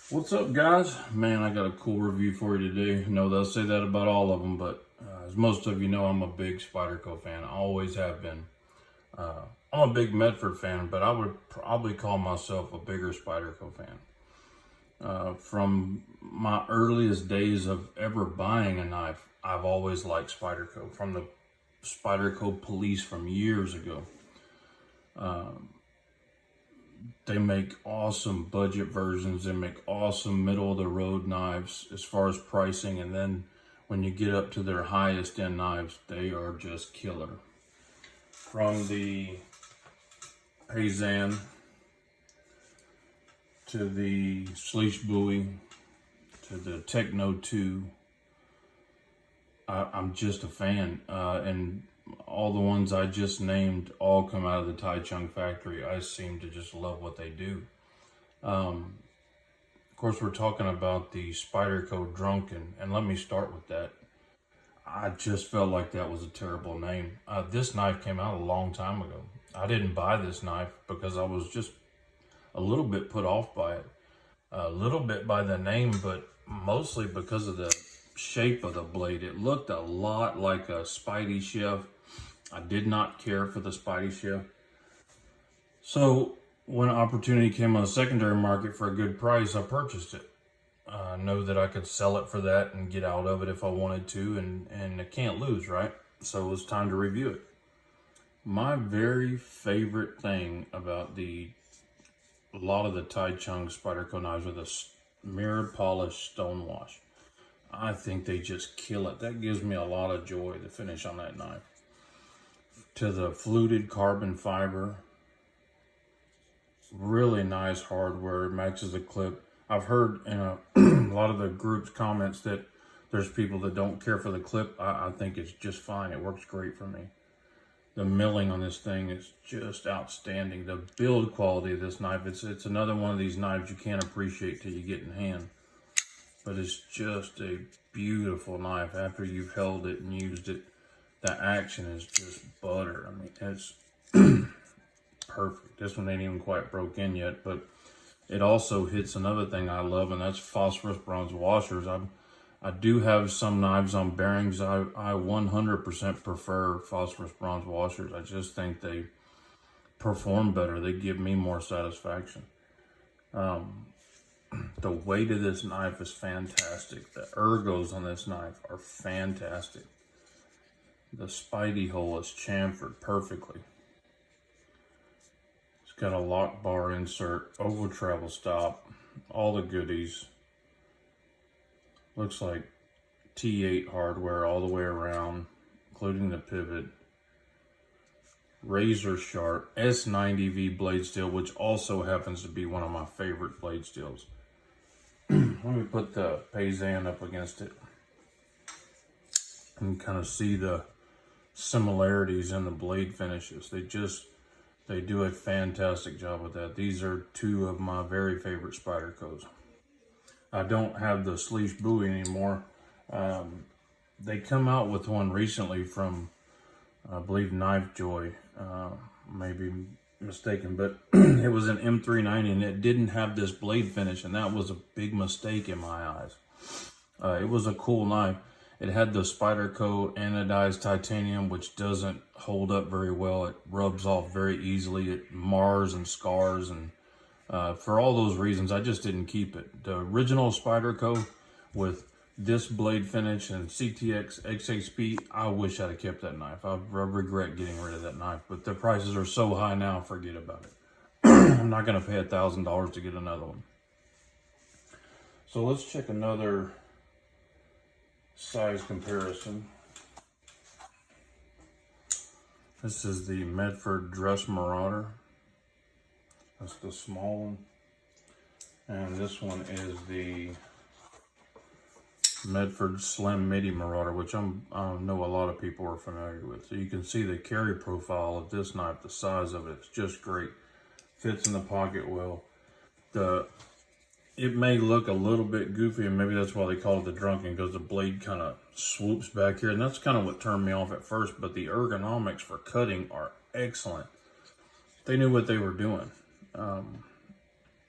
What's up, guys? Man, I got a cool review for you today. I know they'll say that about all of them, but as most of you know, I'm a big Spyderco fan. I always have been. I'm a big Medford fan, but I would probably call myself a bigger Spyderco fan. From my earliest days of ever buying a knife, I've always liked Spyderco. From the Spyderco Police from years ago. They make awesome budget versions. They make awesome middle of the road knives as far as pricing. And then when you get up to their highest end knives, they are just killer. From the Payzan to the Sleesh Buoy to the Techno 2, I'm just a fan. And all the ones I just named all come out of the Tai Chung factory. I seem to just love what they do. Of course, we're talking about the Spyderco Drunken, and let me start with that. I just felt like that was a terrible name. This knife came out a long time ago. I didn't buy this knife because I was just a little bit put off by it. A little bit by the name, but mostly because of the shape of the blade. It looked a lot like a Spidey Chef. I did not care for the Spidey Chef. So when opportunity came on the secondary market for a good price, I purchased it. I know that I could sell it for that and get out of it if I wanted to, and I can't lose, right? So it was time to review it. My very favorite thing about a lot of the Tai Chung Spyderco knives are the mirror polished stonewash. I think they just kill it. That gives me a lot of joy, the finish on that knife. To the fluted carbon fiber, really nice hardware, matches the clip. I've heard in a lot of the group's comments that there's people that don't care for the clip. I think it's just fine. It works great for me. The milling on this thing is just outstanding. The build quality of this knife, it's another one of these knives you can't appreciate till you get in hand. But it's just a beautiful knife. After you've held it and used it, the action is just butter. I mean, it's perfect. This one ain't even quite broke in yet, but it also hits another thing I love, and that's phosphorus bronze washers. I do have some knives on bearings. I 100% prefer phosphorus bronze washers. I just think they perform better. They give me more satisfaction. The weight of this knife is fantastic. The ergos on this knife are fantastic. The Spidey hole is chamfered perfectly. It's got a lock bar insert, oval travel stop, all the goodies. Looks like T8 hardware all the way around, including the pivot. Razor sharp S90V blade steel, which also happens to be one of my favorite blade steels. Let me put the Payzan up against it and kind of see the similarities in the blade finishes. They do a fantastic job with that. These are two of my very favorite Spydercos. I don't have the Sleesh Buoy anymore. They come out with one recently from, I believe, Knife Joy. Maybe mistaken, but it was an M390 and it didn't have this blade finish, and that was a big mistake in my eyes. It was a cool knife. It had the Spyderco anodized titanium, which doesn't hold up very well. It rubs off very easily. It mars and scars, and for all those reasons, I just didn't keep it. The original Spyderco with this blade finish and CTX XHP, I wish I'd have kept that knife. I regret getting rid of that knife, but the prices are so high now, forget about it. I'm not going to pay $1,000 to get another one. So let's check another size comparison. This is the Medford Dress Marauder. That's the small one. And this one is the Medford Slim Midi Marauder, which I know a lot of people are familiar with. So you can see the carry profile of this knife, the size of it's just great. Fits in the pocket well. It may look a little bit goofy, and maybe that's why they call it the Drunken, because the blade kind of swoops back here, and that's kind of what turned me off at first, but the ergonomics for cutting are excellent. They knew what they were doing.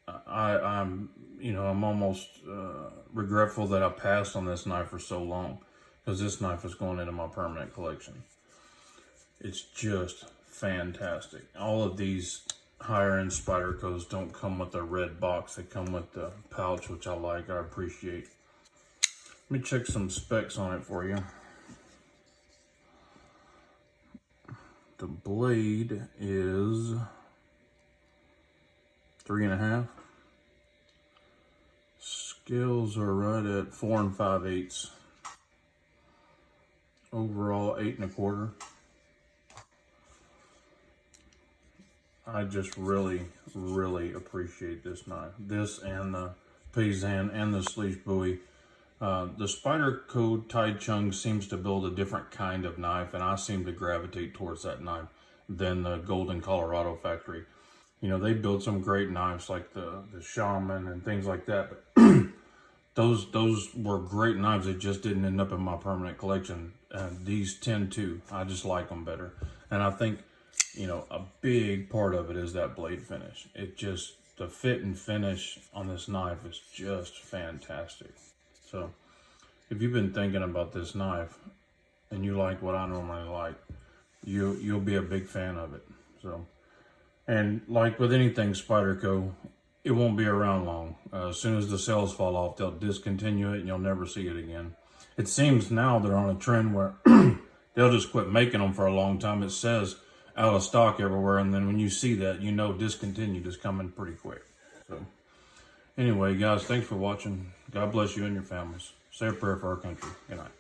I'm almost regretful that I passed on this knife for so long, because this knife is going into my permanent collection. It's just fantastic. All of these higher end Spydercos don't come with a red box. They come with the pouch, which I like, I appreciate. Let me check some specs on it for you. The blade is 3.5. Scales are right at 4 5/8. Overall 8 1/4. I just really appreciate this knife. This and the Paysan and the Sleeve Bowie. The Spyderco Tai Chung seems to build a different kind of knife, and I seem to gravitate towards that knife than the Golden Colorado factory. They build some great knives like the Shaman and things like that, but those were great knives. They just didn't end up in my permanent collection. And these tend to. I just like them better. And I think, a big part of it is that blade finish. The fit and finish on this knife is just fantastic. So if you've been thinking about this knife and you like what I normally like, you'll be a big fan of it. So, and like with anything Spyderco, it won't be around long. As soon as the sales fall off, they'll discontinue it and you'll never see it again. It seems now they're on a trend where they'll just quit making them for a long time. It says out of stock everywhere, and then when you see that, discontinued is coming pretty quick. So anyway, guys, thanks for watching. God bless you and your families. Say a prayer for our country. Good night.